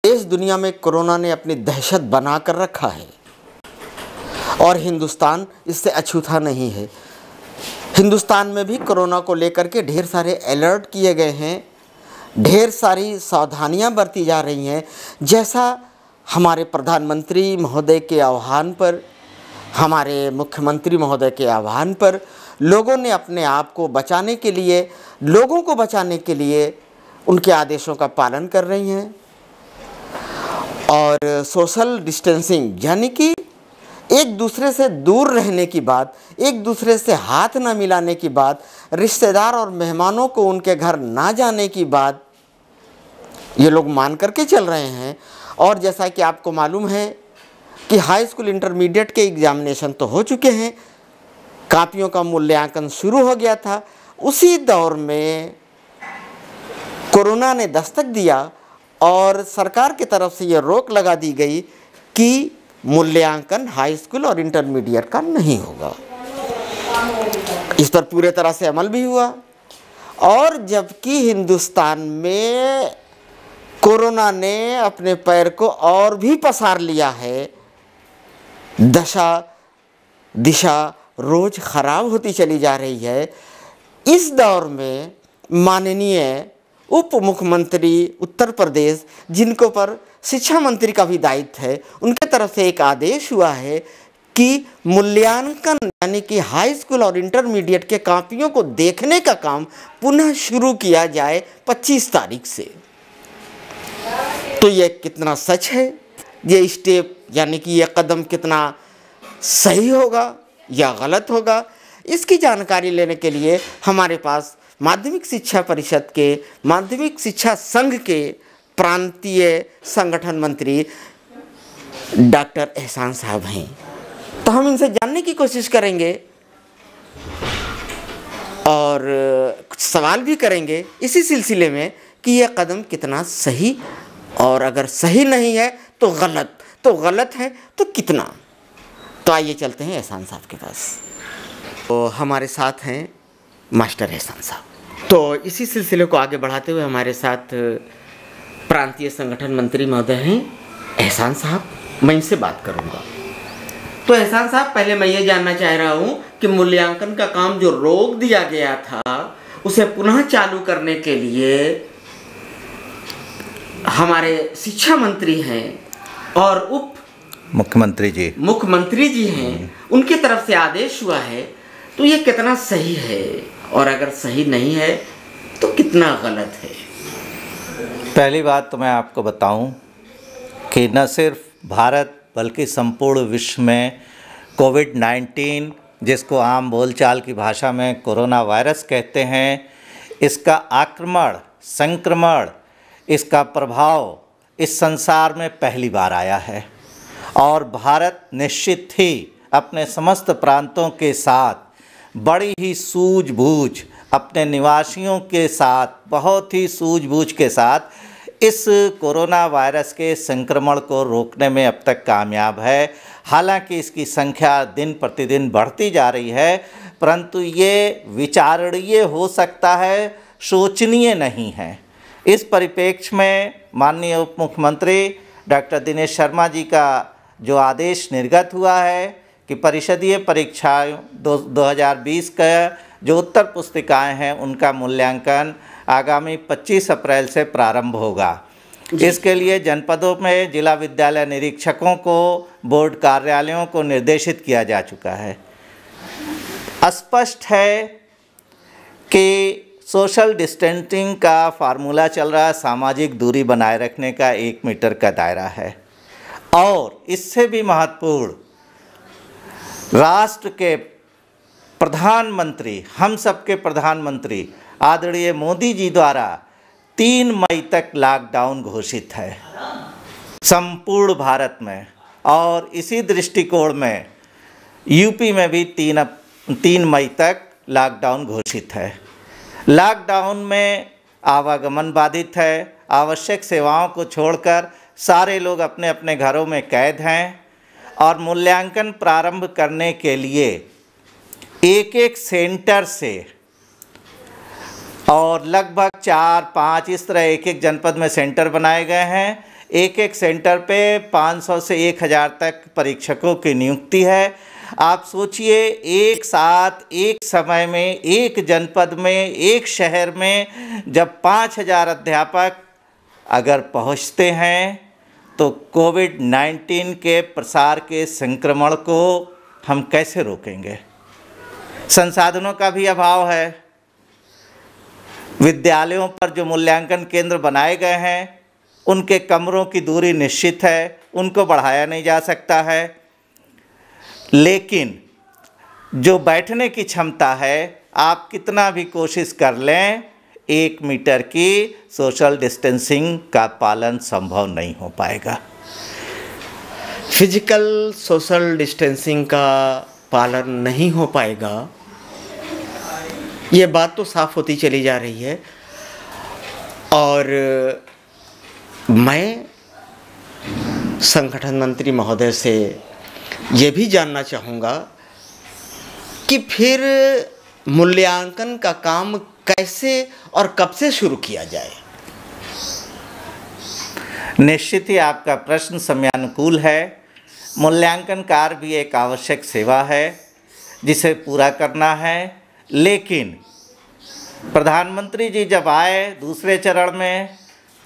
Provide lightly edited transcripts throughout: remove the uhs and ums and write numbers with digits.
देश दुनिया में कोरोना ने अपनी दहशत बना कर रखा है और हिंदुस्तान इससे अछूता नहीं है। हिंदुस्तान में भी कोरोना को लेकर के ढेर सारे अलर्ट किए गए हैं, ढेर सारी सावधानियां बरती जा रही हैं। जैसा हमारे प्रधानमंत्री महोदय के आह्वान पर, हमारे मुख्यमंत्री महोदय के आह्वान पर लोगों ने अपने आप को बचाने के लिए, लोगों को बचाने के लिए उनके आदेशों का पालन कर रही हैं और सोशल डिस्टेंसिंग यानी कि एक दूसरे से दूर रहने की बात, एक दूसरे से हाथ न मिलाने की बात, रिश्तेदार और मेहमानों को उनके घर ना जाने की बात ये लोग मान करके चल रहे हैं। और जैसा कि आपको मालूम है कि हाई स्कूल इंटरमीडिएट के एग्जामिनेशन तो हो चुके हैं, कापियों का मूल्यांकन शुरू हो गया था। उसी दौर में कोरोना ने दस्तक दिया और सरकार की तरफ से ये रोक लगा दी गई कि मूल्यांकन हाई स्कूल और इंटरमीडिएट का नहीं होगा। इस पर पूरे तरह से अमल भी हुआ और जबकि हिंदुस्तान में कोरोना ने अपने पैर को और भी पसार लिया है, दिशा रोज खराब होती चली जा रही है। इस दौर में माननीय उप मुख्यमंत्री उत्तर प्रदेश, जिनको पर शिक्षा मंत्री का भी दायित्व है, उनके तरफ से एक आदेश हुआ है कि मूल्यांकन यानी कि हाई स्कूल और इंटरमीडिएट के कापियों को देखने का काम पुनः शुरू किया जाए 25 तारीख से। तो ये कितना सच है, ये स्टेप यानी कि ये कदम कितना सही होगा या गलत होगा, इसकी जानकारी लेने के लिए हमारे पास माध्यमिक शिक्षा परिषद के, माध्यमिक शिक्षा संघ के प्रांतीय संगठन मंत्री डॉक्टर एहसान साहब हैं। तो हम इनसे जानने की कोशिश करेंगे और कुछ सवाल भी करेंगे इसी सिलसिले में कि यह कदम कितना सही, और अगर सही नहीं है तो गलत है तो कितना। तो आइए चलते हैं एहसान साहब के पास। तो हमारे साथ हैं मास्टर एहसान साहब। तो इसी सिलसिले को आगे बढ़ाते हुए हमारे साथ प्रांतीय संगठन मंत्री महोदय हैं एहसान साहब। मैं इनसे बात करूंगा। तो एहसान साहब, पहले मैं ये जानना चाह रहा हूं कि मूल्यांकन का काम जो रोक दिया गया था उसे पुनः चालू करने के लिए हमारे शिक्षा मंत्री हैं और उप मुख्यमंत्री जी हैं, उनकी तरफ से आदेश हुआ है, तो ये कितना सही है और अगर सही नहीं है तो कितना गलत है? पहली बात तो मैं आपको बताऊं कि न सिर्फ भारत बल्कि संपूर्ण विश्व में कोविड-19, जिसको आम बोलचाल की भाषा में कोरोना वायरस कहते हैं, इसका आक्रमण, संक्रमण, इसका प्रभाव इस संसार में पहली बार आया है और भारत निश्चित ही अपने समस्त प्रांतों के साथ बड़ी ही सूझबूझ, अपने निवासियों के साथ बहुत ही सूझबूझ के साथ इस कोरोना वायरस के संक्रमण को रोकने में अब तक कामयाब है। हालांकि इसकी संख्या दिन प्रतिदिन बढ़ती जा रही है, परंतु ये विचारणीय हो सकता है, शोचनीय नहीं है। इस परिप्रेक्ष्य में माननीय उप मुख्यमंत्री डॉक्टर दिनेश शर्मा जी का जो आदेश निर्गत हुआ है कि परिषदीय परीक्षाएं 2020 का जो उत्तर पुस्तिकाएं हैं उनका मूल्यांकन आगामी 25 अप्रैल से प्रारंभ होगा। इसके लिए जनपदों में जिला विद्यालय निरीक्षकों को, बोर्ड कार्यालयों को निर्देशित किया जा चुका है। स्पष्ट है कि सोशल डिस्टेंसिंग का फार्मूला चल रहा है, सामाजिक दूरी बनाए रखने का 1 मीटर का दायरा है और इससे भी महत्वपूर्ण राष्ट्र के प्रधानमंत्री, हम सबके प्रधानमंत्री आदरणीय मोदी जी द्वारा 3 मई तक लॉकडाउन घोषित है संपूर्ण भारत में और इसी दृष्टिकोण में यूपी में भी 3 मई तक लॉकडाउन घोषित है। लॉकडाउन में आवागमन बाधित है, आवश्यक सेवाओं को छोड़कर सारे लोग अपने अपने घरों में कैद हैं और मूल्यांकन प्रारंभ करने के लिए एक सेंटर से और लगभग 4-5 इस तरह एक जनपद में सेंटर बनाए गए हैं। एक एक सेंटर पे 500 से 1000 तक परीक्षकों की नियुक्ति है। आप सोचिए, एक साथ एक समय में एक जनपद में एक शहर में जब 5000 अध्यापक अगर पहुंचते हैं तो कोविड-19 के प्रसार के संक्रमण को हम कैसे रोकेंगे। संसाधनों का भी अभाव है। विद्यालयों पर जो मूल्यांकन केंद्र बनाए गए हैं उनके कमरों की दूरी निश्चित है, उनको बढ़ाया नहीं जा सकता है। लेकिन जो बैठने की क्षमता है, आप कितना भी कोशिश कर लें, 1 मीटर की सोशल डिस्टेंसिंग का पालन संभव नहीं हो पाएगा। फिजिकल सोशल डिस्टेंसिंग का पालन नहीं हो पाएगा, ये बात तो साफ होती चली जा रही है। और मैं संगठन मंत्री महोदय से ये भी जानना चाहूँगा कि फिर मूल्यांकन का काम कैसे और कब से शुरू किया जाए। निश्चित ही आपका प्रश्न समयानुकूल है। मूल्यांकन कार्य भी एक आवश्यक सेवा है जिसे पूरा करना है। लेकिन प्रधानमंत्री जी जब आए दूसरे चरण में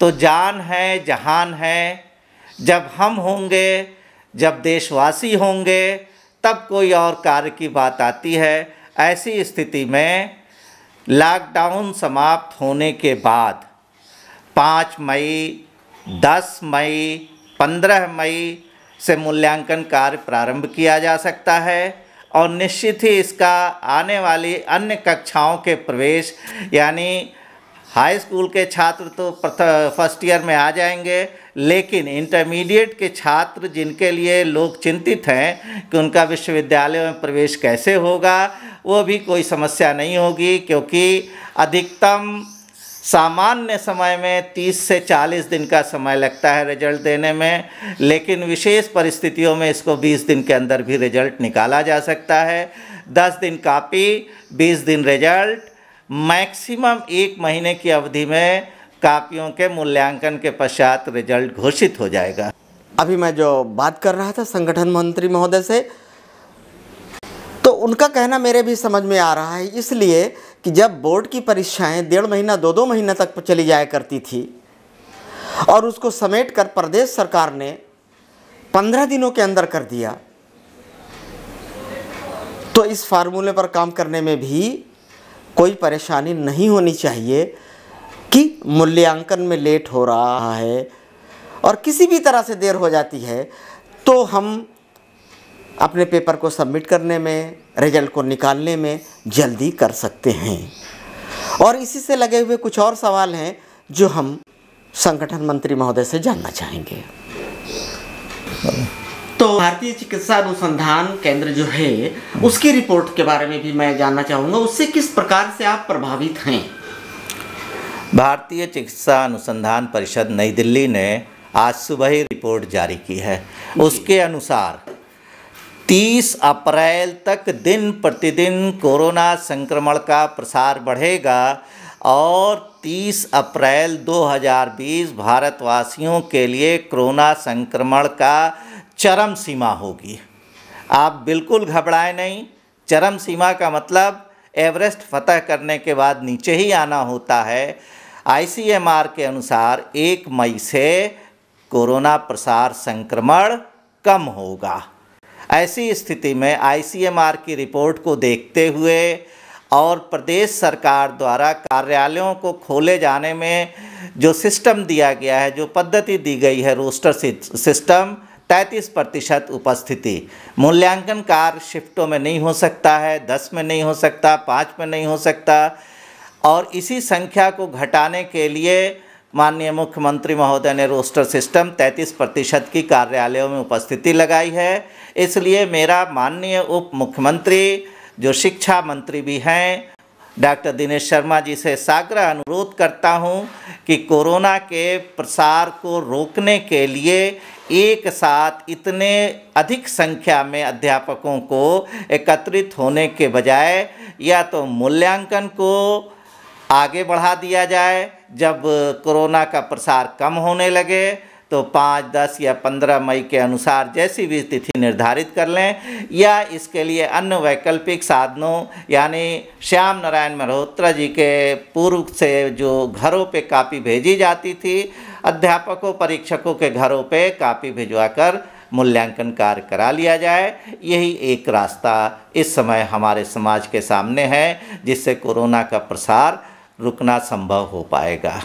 तो जान है जहान है, जब हम होंगे, जब देशवासी होंगे, तब कोई और कार्य की बात आती है। ऐसी स्थिति में लॉकडाउन समाप्त होने के बाद 5 मई, 10 मई, 15 मई से मूल्यांकन कार्य प्रारंभ किया जा सकता है और निश्चित ही इसका आने वाली अन्य कक्षाओं के प्रवेश, यानी हाई स्कूल के छात्र तो फर्स्ट ईयर में आ जाएंगे, लेकिन इंटरमीडिएट के छात्र जिनके लिए लोग चिंतित हैं कि उनका विश्वविद्यालय में प्रवेश कैसे होगा, वो भी कोई समस्या नहीं होगी, क्योंकि अधिकतम सामान्य समय में 30 से 40 दिन का समय लगता है रिजल्ट देने में, लेकिन विशेष परिस्थितियों में इसको 20 दिन के अंदर भी रिजल्ट निकाला जा सकता है। 10 दिन कॉपी, 20 दिन रिजल्ट, मैक्सिमम 1 महीने की अवधि में कॉपियों के मूल्यांकन के पश्चात रिजल्ट घोषित हो जाएगा। अभी मैं जो बात कर रहा था संगठन मंत्री महोदय से, तो उनका कहना मेरे भी समझ में आ रहा है, इसलिए कि जब बोर्ड की परीक्षाएं 1.5 महीना 2-2 महीना तक चली जाया करती थी और उसको समेट कर प्रदेश सरकार ने 15 दिनों के अंदर कर दिया, तो इस फार्मूले पर काम करने में भी कोई परेशानी नहीं होनी चाहिए कि मूल्यांकन में लेट हो रहा है और किसी भी तरह से देर हो जाती है तो हम अपने पेपर को सबमिट करने में, रिजल्ट को निकालने में जल्दी कर सकते हैं। और इसी से लगे हुए कुछ और सवाल हैं जो हम संगठन मंत्री महोदय से जानना चाहेंगे। तो भारतीय चिकित्सा अनुसंधान केंद्र जो है उसकी रिपोर्ट के बारे में भी मैं जानना चाहूँगा, उससे किस प्रकार से आप प्रभावित हैं। भारतीय चिकित्सा अनुसंधान परिषद नई दिल्ली ने आज सुबह ही रिपोर्ट जारी की है। उसके अनुसार 30 अप्रैल तक दिन प्रतिदिन कोरोना संक्रमण का प्रसार बढ़ेगा और 30 अप्रैल 2020 भारतवासियों के लिए कोरोना संक्रमण का चरम सीमा होगी। आप बिल्कुल घबराएं नहीं। चरम सीमा का मतलब एवरेस्ट फतह करने के बाद नीचे ही आना होता है। ICMR के अनुसार 1 मई से कोरोना प्रसार संक्रमण कम होगा। ऐसी स्थिति में ICMR की रिपोर्ट को देखते हुए और प्रदेश सरकार द्वारा कार्यालयों को खोले जाने में जो सिस्टम दिया गया है, जो पद्धति दी गई है, रोस्टर सिस्टम, 33% उपस्थिति। मूल्यांकन कार्य शिफ्टों में नहीं हो सकता है, 10 में नहीं हो सकता, 5 में नहीं हो सकता। और इसी संख्या को घटाने के लिए माननीय मुख्यमंत्री महोदय ने रोस्टर सिस्टम 33% की कार्यालयों में उपस्थिति लगाई है। इसलिए मेरा माननीय उप मुख्यमंत्री जो शिक्षा मंत्री भी हैं डॉक्टर दिनेश शर्मा जी से साग्रह अनुरोध करता हूं कि कोरोना के प्रसार को रोकने के लिए एक साथ इतने अधिक संख्या में अध्यापकों को एकत्रित होने के बजाय या तो मूल्यांकन को आगे बढ़ा दिया जाए, जब कोरोना का प्रसार कम होने लगे तो 5, 10 या 15 मई के अनुसार जैसी भी तिथि निर्धारित कर लें, या इसके लिए अन्य वैकल्पिक साधनों यानी श्याम नारायण मल्होत्रा जी के पूर्व से जो घरों पे कापी भेजी जाती थी, अध्यापकों परीक्षकों के घरों पे कापी भिजवाकर मूल्यांकन कार्य करा लिया जाए। यही एक रास्ता इस समय हमारे समाज के सामने है, जिससे कोरोना का प्रसार रुकना संभव हो पाएगा।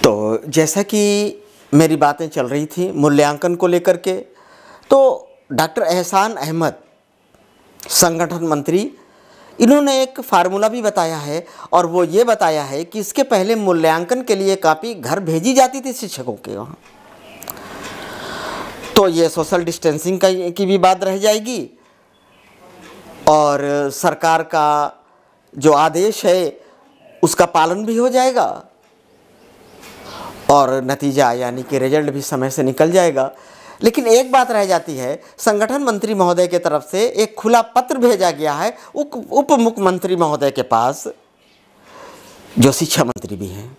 तो जैसा कि मेरी बातें चल रही थी मूल्यांकन को लेकर के, तो डॉक्टर एहसान अहमद संगठन मंत्री, इन्होंने एक फार्मूला भी बताया है, और वो ये बताया है कि इसके पहले मूल्यांकन के लिए कापी घर भेजी जाती थी शिक्षकों के वहाँ, तो ये सोशल डिस्टेंसिंग की भी बात रह जाएगी, और सरकार का जो आदेश है उसका पालन भी हो जाएगा, और नतीजा यानी कि रिजल्ट भी समय से निकल जाएगा। लेकिन एक बात रह जाती है, संगठन मंत्री महोदय की तरफ से एक खुला पत्र भेजा गया है उप मुख्यमंत्री महोदय के पास, जो शिक्षा मंत्री भी हैं।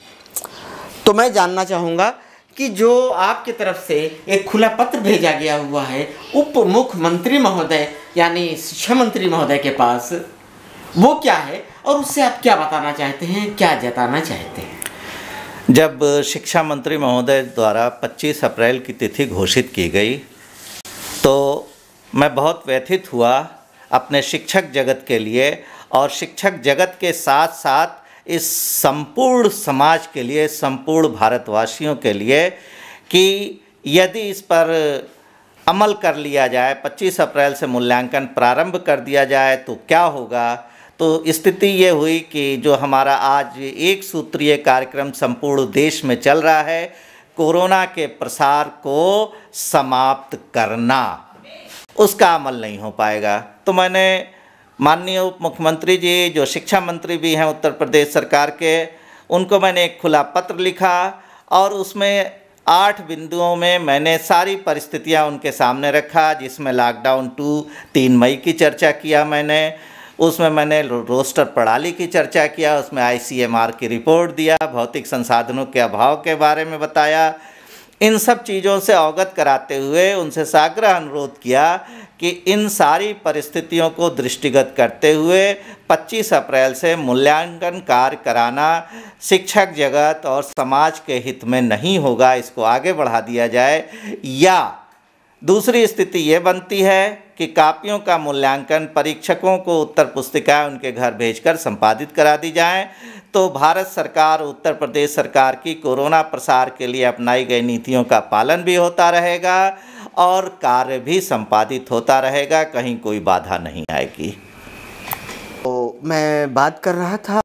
तो मैं जानना चाहूँगा कि जो आपकी तरफ से एक खुला पत्र भेजा गया हुआ है उप मुख्यमंत्री महोदय यानी शिक्षा मंत्री महोदय के पास, वो क्या है और उससे आप क्या बताना चाहते हैं, क्या जताना चाहते हैं? जब शिक्षा मंत्री महोदय द्वारा 25 अप्रैल की तिथि घोषित की गई, तो मैं बहुत व्यथित हुआ अपने शिक्षक जगत के लिए, और शिक्षक जगत के साथ साथ इस संपूर्ण समाज के लिए, संपूर्ण भारतवासियों के लिए, कि यदि इस पर अमल कर लिया जाए, 25 अप्रैल से मूल्यांकन प्रारंभ कर दिया जाए तो क्या होगा। तो स्थिति ये हुई कि जो हमारा आज एक सूत्रीय कार्यक्रम संपूर्ण देश में चल रहा है, कोरोना के प्रसार को समाप्त करना, उसका अमल नहीं हो पाएगा। तो मैंने माननीय उप मुख्यमंत्री जी, जो शिक्षा मंत्री भी हैं उत्तर प्रदेश सरकार के, उनको मैंने एक खुला पत्र लिखा, और उसमें 8 बिंदुओं में मैंने सारी परिस्थितियां उनके सामने रखा, जिसमें लॉकडाउन 2 3 मई की चर्चा किया उसमें मैंने रोस्टर प्रणाली की चर्चा किया, उसमें ICMR की रिपोर्ट दिया, भौतिक संसाधनों के अभाव के बारे में बताया। इन सब चीज़ों से अवगत कराते हुए उनसे साग्रह अनुरोध किया कि इन सारी परिस्थितियों को दृष्टिगत करते हुए 25 अप्रैल से मूल्यांकन कार्य कराना शिक्षक जगत और समाज के हित में नहीं होगा, इसको आगे बढ़ा दिया जाए। या दूसरी स्थिति ये बनती है कि कापियों का मूल्यांकन परीक्षकों को उत्तर पुस्तिकाएं उनके घर भेजकर संपादित करा दी जाएं, तो भारत सरकार, उत्तर प्रदेश सरकार की कोरोना प्रसार के लिए अपनाई गई नीतियों का पालन भी होता रहेगा और कार्य भी संपादित होता रहेगा, कहीं कोई बाधा नहीं आएगी। तो मैं बात कर रहा था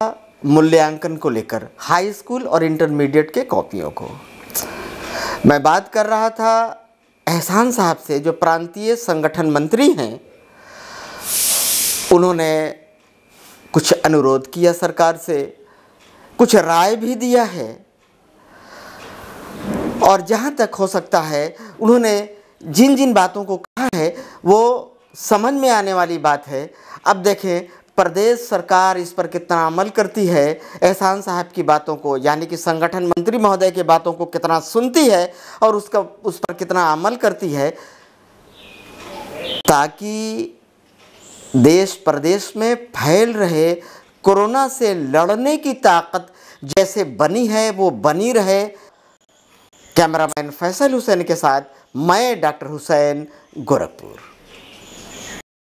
मूल्यांकन को लेकर, हाई स्कूल और इंटरमीडिएट के कॉपियों को। मैं बात कर रहा था एहसान साहब से, जो प्रांतीय संगठन मंत्री हैं। उन्होंने कुछ अनुरोध किया सरकार से, कुछ राय भी दिया है, और जहाँ तक हो सकता है उन्होंने जिन जिन बातों को कहा है वो समझ में आने वाली बात है। अब देखें प्रदेश सरकार इस पर कितना अमल करती है, एहसान साहब की बातों को यानी कि संगठन मंत्री महोदय की बातों को कितना सुनती है और उस पर कितना अमल करती है, ताकि देश प्रदेश में फैल रहे कोरोना से लड़ने की ताकत जैसे बनी है वो बनी रहे। कैमरामैन फैसल हुसैन के साथ मैं डॉक्टर हुसैन, गोरखपुर।